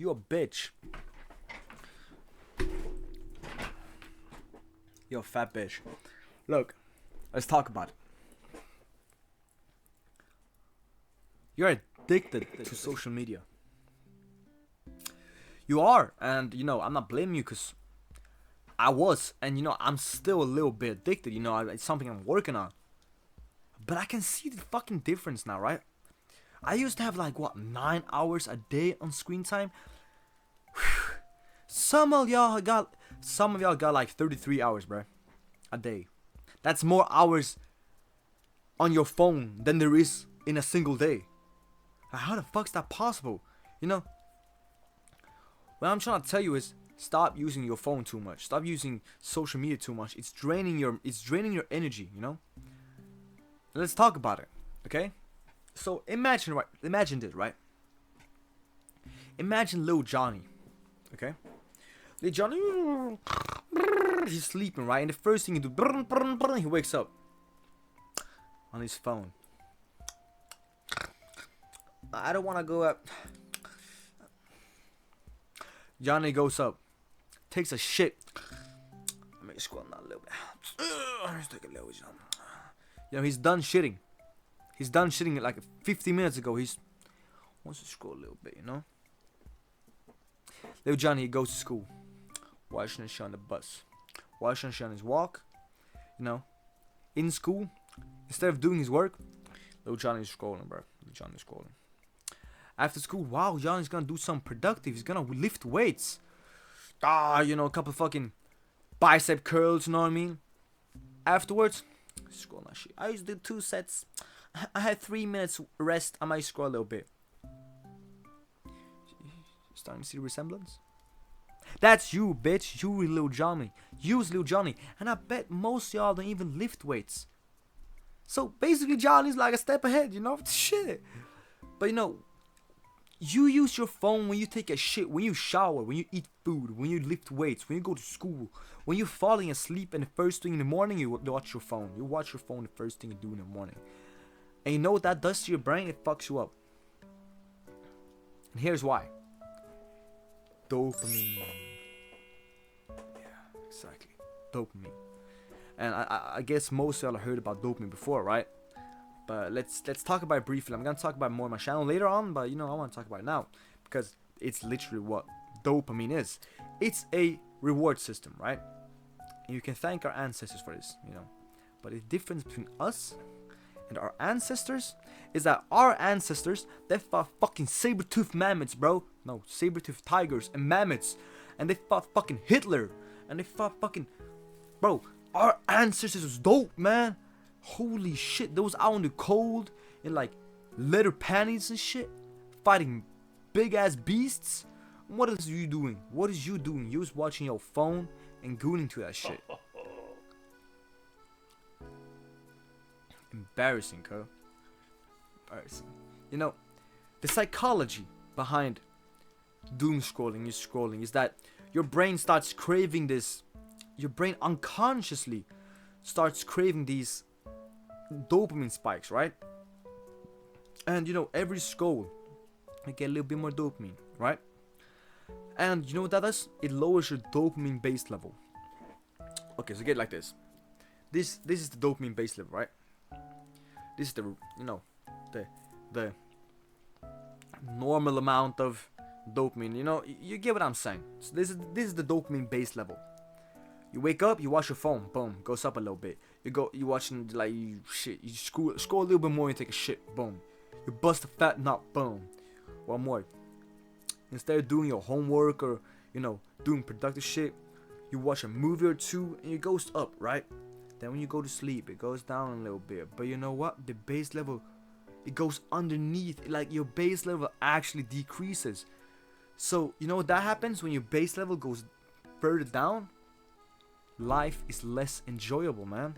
You a bitch. You a fat bitch. Look, let's talk about it. You're addicted to social media. You are, and I'm not blaming you, because I was, and I'm still a little bit addicted. It's something I'm working on. But I can see the fucking difference now, right? I used to have 9 hours a day on screen time. Some of y'all got like 33 hours, bro, a day. That's more hours on your phone than there is in a single day. How the fuck's that possible? What I'm trying to tell you is, stop using your phone too much. Stop using social media too much. It's draining your energy, Let's talk about it, okay? So imagine this, right? Imagine Lil Johnny, okay? Lil Johnny, he's sleeping, right? And the first thing he do, he wakes up on his phone. I don't want to go up. Johnny goes up, takes a shit. Let me scroll down a little bit. Let's take a little bit. He's done shitting. He's done shitting like 50 minutes ago. He wants to scroll a little bit, Little Johnny, he goes to school, watching shit on the bus, watching shit on his walk, in school. Instead of doing his work, little Johnny's scrolling, bro. Little Johnny's scrolling. After school, wow, Johnny's gonna do something productive. He's gonna lift weights. A couple fucking bicep curls, you know what I mean? Afterwards, scroll that shit. I used to do 2 sets. I had 3 minutes rest. I might scroll a little bit. Starting to see the resemblance? That's you, bitch. You Lil Johnny. Use Lil Johnny. And I bet most y'all don't even lift weights. So basically, Johnny's like a step ahead, Shit. But you use your phone when you take a shit, when you shower, when you eat food, when you lift weights, when you go to school, when you're falling asleep, and the first thing in the morning you watch your phone. You watch your phone the first thing you do in the morning. And you know what that does to your brain? It fucks you up. And here's why. Dopamine. Yeah, exactly. Dopamine. And I guess most of y'all have heard about dopamine before, right? But let's talk about it briefly. I'm gonna talk about it more on my channel later on, but I want to talk about it now because it's literally what dopamine is. It's a reward system, right? And you can thank our ancestors for this, But the difference between us and our ancestors is that our ancestors, they fought fucking saber-toothed mammoths, bro. No, saber-toothed tigers and mammoths. And they fought fucking Hitler. And they fought fucking... Bro, our ancestors was dope, man. Holy shit, those out in the cold in leather panties and shit, fighting big ass beasts. What is you doing? What is you doing? You was watching your phone and gooning to that shit. Embarrassing, cuz. Embarrassing. The psychology behind doom scrolling is that your brain starts craving this. Your brain unconsciously starts craving these dopamine spikes, right? And every scroll, you get a little bit more dopamine, right? And you know what that does? It lowers your dopamine base level. Okay, so get it like this. This is the dopamine base level, right? This is the the normal amount of dopamine. You get what I'm saying. So this is the dopamine base level. You wake up, you watch your phone, boom, goes up a little bit. You watching shit. You scroll a little bit more, you take a shit, boom. You bust a fat nut, boom. One more. Instead of doing your homework or doing productive shit, you watch a movie or two and it goes up, right? Then when you go to sleep, it goes down a little bit. But you know what? The base level, it goes underneath. Your base level actually decreases. So you know what that happens when your base level goes further down? Life is less enjoyable, man.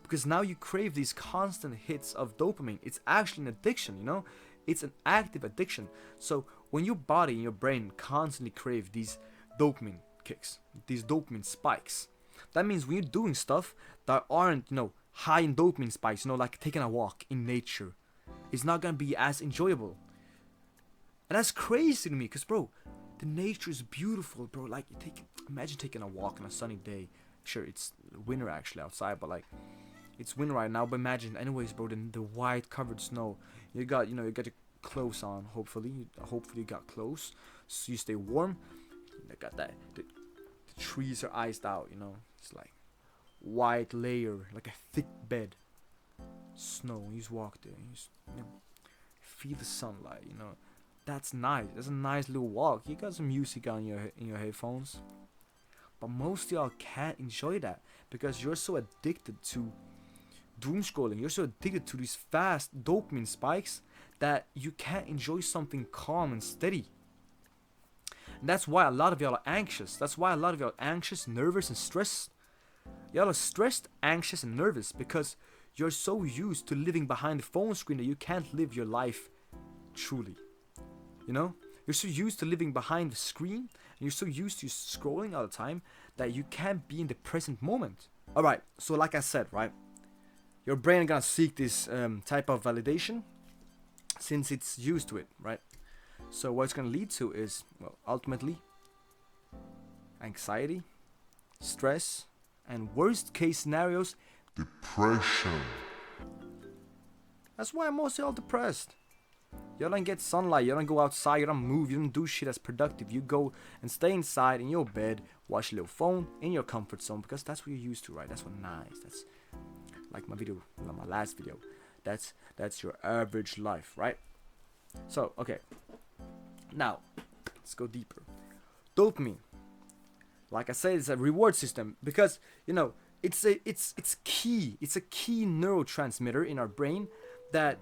Because now you crave these constant hits of dopamine. It's actually an addiction, It's an active addiction. So when your body and your brain constantly crave these dopamine kicks, these dopamine spikes, that means when you're doing stuff that aren't, high in dopamine spikes, like taking a walk in nature, it's not gonna be as enjoyable. And that's crazy to me, because bro, The nature is beautiful, bro. Like, imagine taking a walk on a sunny day. Sure, it's winter actually outside, but like, it's winter right now. But imagine, anyways, bro, the white covered snow. You got your clothes on. Hopefully you got clothes, so you stay warm. You got that. The trees are iced out. It's like white layer, like a thick bed. Snow. You just walk there. You just, feel the sunlight. That's nice. That's a nice little walk. You got some music on in your headphones. But most of y'all can't enjoy that because you're so addicted to doom scrolling. You're so addicted to these fast dopamine spikes that you can't enjoy something calm and steady. And that's why a lot of y'all are anxious. That's why a lot of y'all are anxious, nervous, and stressed. Y'all are stressed, anxious, and nervous because you're so used to living behind the phone screen that you can't live your life truly. You're so used to living behind the screen, and you're so used to scrolling all the time that you can't be in the present moment. Alright, so like I said, right? Your brain is gonna seek this type of validation since it's used to it, right? So what it's gonna lead to is, well, ultimately, anxiety, stress, and worst case scenarios, depression. That's why most of y'all depressed. You don't get sunlight, you don't go outside, you don't move, you don't do shit that's productive. You go and stay inside in your bed, watch a little phone in your comfort zone because that's what you're used to, right? That's what nice. That's like my last video. That's your average life, right? So, okay. Now, let's go deeper. Dopamine. Like I said, it's a reward system because, it's key. It's a key neurotransmitter in our brain that,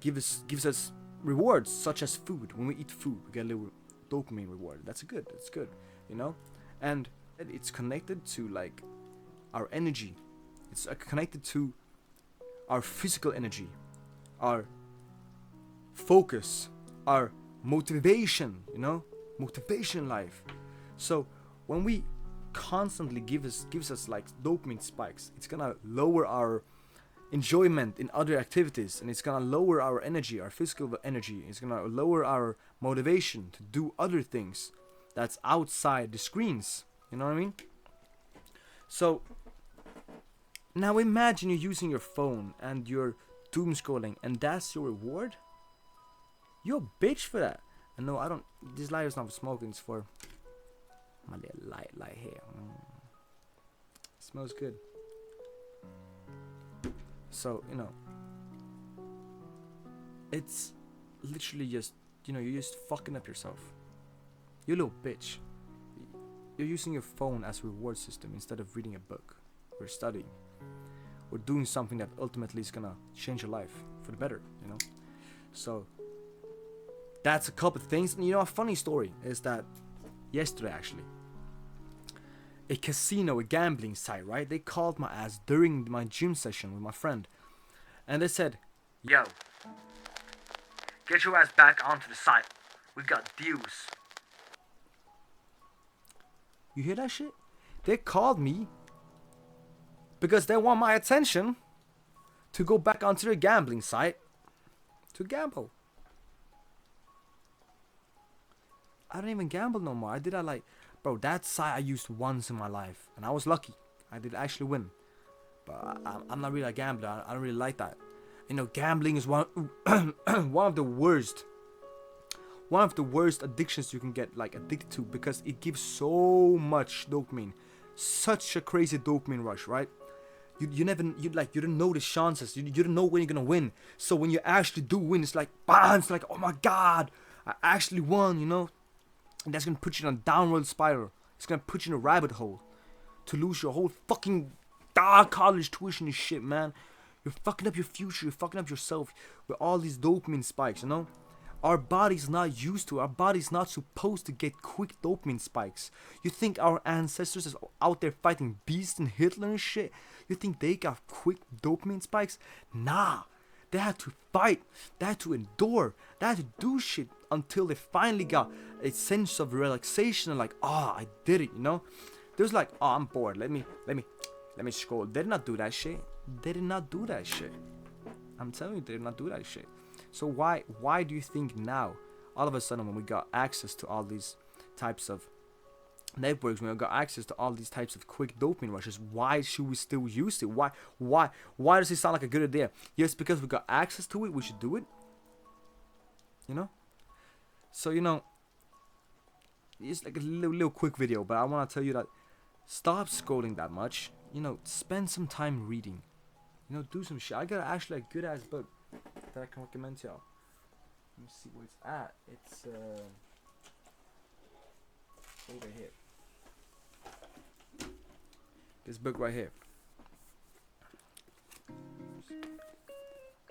gives us rewards such as food. When we eat food, we get a little dopamine reward. That's good, and it's connected to like our energy. It's connected to our physical energy, our focus, our motivation, motivation in life. So when we constantly gives us like dopamine spikes, it's gonna lower our enjoyment in other activities, and it's gonna lower our energy, our physical energy. It's gonna lower our motivation to do other things that's outside the screens. You know what I mean? So now imagine you're using your phone and you're doom scrolling, and that's your reward. You're a bitch for that. And no, I don't. This light is not for smoking. It's for my little light here. It smells good. So, it's literally just, you're just fucking up yourself. You little bitch. You're using your phone as a reward system instead of reading a book or studying or doing something that ultimately is gonna change your life for the better, So, that's a couple of things. And a funny story is that yesterday, actually, a casino, a gambling site, right? They called my ass during my gym session with my friend. And they said, "Yo, get your ass back onto the site. We got deals." You hear that shit? They called me because they want my attention to go back onto their gambling site to gamble. I don't even gamble no more. Bro, that site I used once in my life, and I was lucky. I did actually win. But I'm not really a gambler. I don't really like that. Gambling is one of the worst addictions you can get addicted to because it gives so much dopamine, such a crazy dopamine rush, right? You don't know the chances. You don't know when you're gonna win. So when you actually do win, it's like bam! It's like, oh my god, I actually won, And that's gonna put you in a downward spiral. It's gonna put you in a rabbit hole to lose your whole fucking college tuition and shit, man. You're fucking up your future. You're fucking up yourself with all these dopamine spikes, Our body's not used to it. Our body's not supposed to get quick dopamine spikes. You think our ancestors is out there fighting beasts and Hitler and shit? You think they got quick dopamine spikes? Nah. They had to fight. They had to endure. They had to do shit until they finally got a sense of relaxation and I did it, They was like, I'm bored. Let me scroll. They did not do that shit. They did not do that shit. I'm telling you, they did not do that shit. So why do you think now all of a sudden when we got access to all these types of networks, when we got access to all these types of quick dopamine rushes, why should we still use it? Why does it sound like a good idea? Yes, because we got access to it, we should do it. You know? So, you know, it's like a little quick video, but I want to tell you that stop scrolling that much. You know, spend some time reading. You know, do some shit. I got actually a good ass book that I can recommend to y'all. Let me see where it's at. It's over here. This book right here.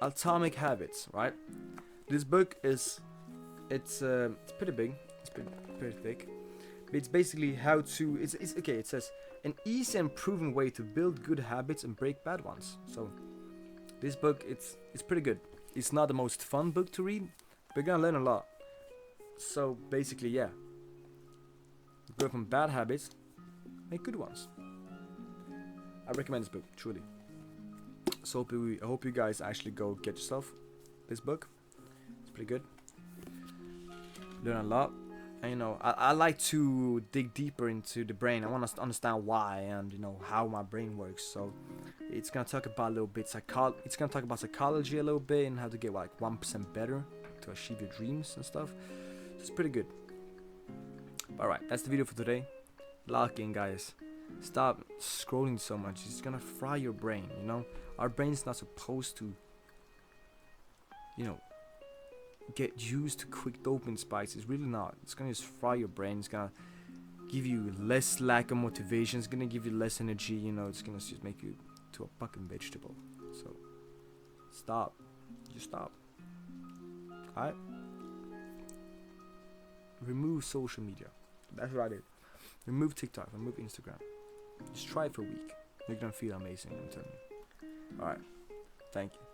Atomic Habits, right? This book is it's pretty big. It's pretty thick. But it's basically how to it's okay, it says an easy and proven way to build good habits and break bad ones. So this book it's pretty good. It's not the most fun book to read, but you're gonna learn a lot. So basically, yeah. Go from bad habits, make good ones. I recommend this book, truly. So I hope you guys actually go get yourself this book. It's pretty good. Learn a lot. And you know, I like to dig deeper into the brain. I want to understand why and you know how my brain works. So it's gonna talk about a little bit it's gonna talk about psychology a little bit and how to get like 1% better to achieve your dreams and stuff. So it's pretty good. Alright, that's the video for today. Lock in, guys. Stop scrolling so much. It's gonna fry your brain, you know? Our brain's not supposed to, you know, get used to quick dopamine spikes. It's really not. It's gonna just fry your brain. It's gonna give you less lack of motivation. It's gonna give you less energy, you know? It's gonna just make you to a fucking vegetable. So, stop. Just stop. Alright? Remove social media. That's what I did. Remove TikTok, remove Instagram. Just try it for a week. You're gonna feel amazing, I'm telling you. Alright. Thank you.